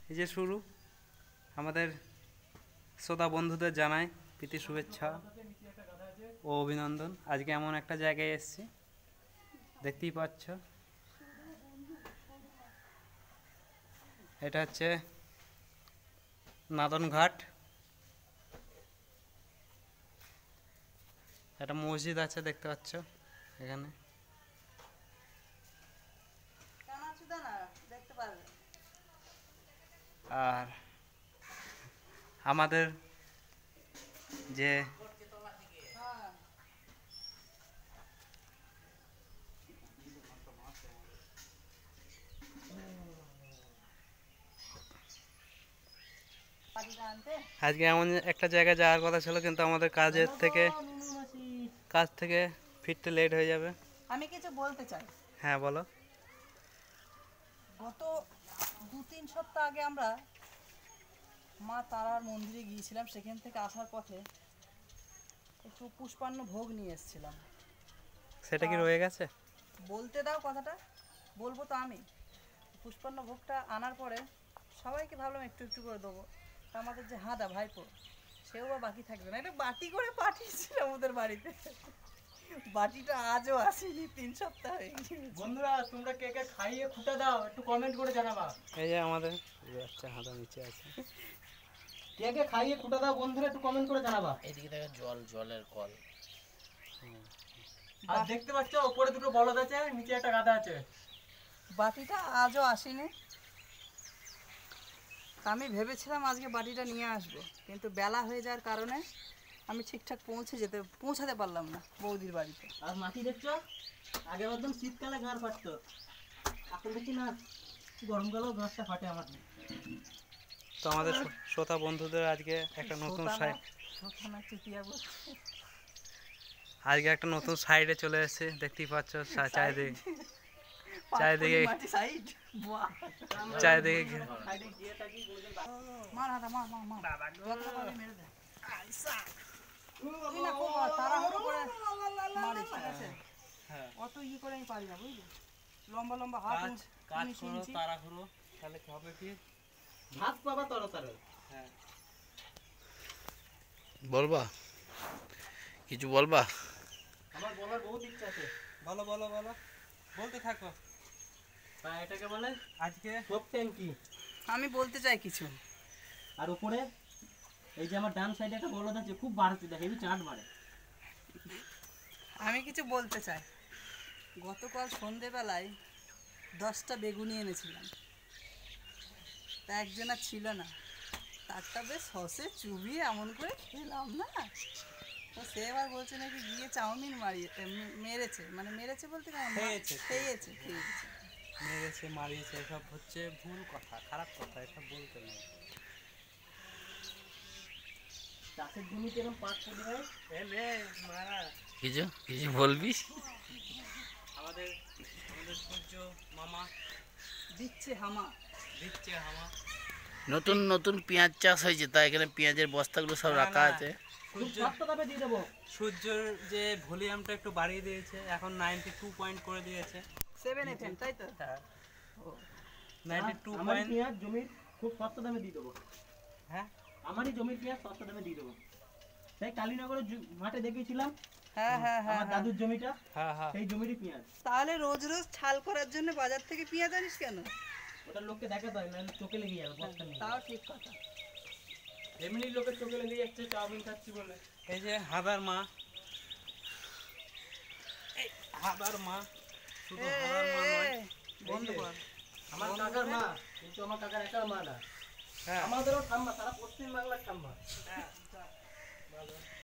এই যে শুরু। আমাদের শ্রোতা বন্ধুদের জানাই প্রীতি শুভেচ্ছা ও অভিনন্দন। আজকে এমন একটা জায়গায় এসেছি, দেখতেই পাচ্ছ। এটা হচ্ছে নাদনঘাট। একটা মসজিদ আছে, দেখতে পাচ্ছ এখানে। আর আমাদের যে আজকে এমন একটা জায়গায় যাওয়ার কথা ছিল, কিন্তু আমাদের কাজ থেকে ফিরতে লেট হয়ে যাবে। আমি কিছু বলতে চাই। হ্যাঁ বলো। গত 2-3 সপ্তাহ আগে আমরা মা তারার মন্দিরে গিয়েছিলাম। সেখান থেকে আসার পথে একটু পুষ্পান্ন ভোগ নিয়ে এসেছিলাম। সেটা কি রয়ে গেছে? বলতে দাও কথাটা, বলবো তো আমি। পুষ্পান্ন ভোগটা আনার পরে সবাইকে ভাবলাম একটু একটু করে দেবো। তা আমাদের যে হাঁদা ভাইপো, সেও বা বাকি থাকবে না, এটা বাটি করে পাঠিয়েছিলাম ওদের বাড়িতে। বাটিটা আজও আসেনি, 3 সপ্তাহ হয়ে গেছে। বন্ধুরা, তোমরা কে কে খাইয়ে খুঁটা দাও একটু কমেন্ট করে জানাবা। এই যে আমাদের বাচ্চা হাঁদা নিচে আছে। কে কে খাইয়ে খুঁটা দাও বন্ধুরা, একটু কমেন্ট করে জানাবা। এইদিকে দেখো জলের কল। আর দেখতে পাচ্ছ উপরে দুটো বলদ আছে, নিচে একটা গাধা আছে। বাটিটা আজও আসেনি। আমি ভেবেছিলাম আজকে বাটিটা নিয়ে আসবো, কিন্তু বেলা হয়ে যাওয়ার কারণে আমি ঠিকঠাক পৌঁছাতে পারলাম না বৌদির বাড়িতে। আর মাটি দেখছো, আগে একদম শীতকালে ঘাড় ফাটতো, এখন দেখি না গরমকালেও ঘাসটা ফাটে আমার। তো আমাদের শ্রোতা বন্ধুদের আজকে একটা নতুন সাইডে চলে এসেছে, দেখতেই পাচ্ছ। চারিদিকে অত ই করে আমি পারি না, বুঝলি? লম্বা লম্বা হাত কাজ করো, তাড়াহুড়ো, তাহলে হবে কি ভাত পাবা তাড়াতাড়ি। হ্যাঁ, বলবা কিছু বলবা? আমার বলার বহুত ইচ্ছা আছে। বলো বলো বলো, বলতে থাকো। তা এটাকে বলে আজকে সব ট্যাঙ্কি। আমি বলতে চাই কিছু। আর উপরে এই যে আমার ডান সাইডে একটা বলদ আছে, খুব বাড়ছে, দেখে হেভি চাট মারে। আমি কিছু বলতে চাই। গতকাল সন্ধেবেলায় 10টা বেগুনি এনেছিলাম, তা একজনা ছিল না। তারটা বেশ সসে চুবিয়ে এমন করে খেলাম না, তো সে এবার বলছে নাকি গিয়ে চাউমিন মেরেছে। মানে মেরেছে বলতে খেয়েছে। মেরেছে, মারিয়েছে, এসব হচ্ছে ভুল কথা, খারাপ কথা, এসব বলতে নেই। চাষের জমিতে এরকম পাট পড়ে হয়। কিছু কিছু বলবি? আমাদের সূর্য মামা দিচ্ছে হামা। নতুন নতুন পেঁয়াজ চাষ হয়েছে, তাই এখানে পেঁয়াজের বস্তাগুলো সব রাখা আছে। সূর্যর যে ভলিউমটা একটু বাড়িয়ে দিয়েছে, এখন 92 পয়েন্ট করে দিয়েছে। 7 FM, তাই তো? 92 আমার পয়েন্ট। পেঁয়াজ জমির খুব সস্তা দামে দিয়ে দেবো। হ্যাঁ, আমারই জমির পেঁয়াজ সস্তা দামে দিয়ে দেবো। সেই কালীনগরের মাঠে দেখেছিলাম হ্যাঁ হ্যাঁ হ্যাঁ, আমার দাদুর জমিটা, হ্যাঁ হ্যাঁ। সেই জমিরই পেঁয়াজ। তাহলে রোজ রোজ ছাল করার জন্য বাজার থেকে পেঁয়াজ আনিস কেন? ওটা লোককে দেখাতে হয়, নাহলে চোখে লেগে যাবে বস্তা নিয়ে। তাও ঠিক কথা। এমনি লোকের চোখে লেগে যাচ্ছে চাউমিন খাচ্ছি বলে। এই যে হাদার মা, শুধু হাদার মা নয়, বন্ধ কর। আমার কাকার মা, কিন্তু আমার কাকার একার মা না। হ্যাঁ আমাদেরও ঠাম্মা, তারা পশ্চিম বাংলার ঠাম্মা।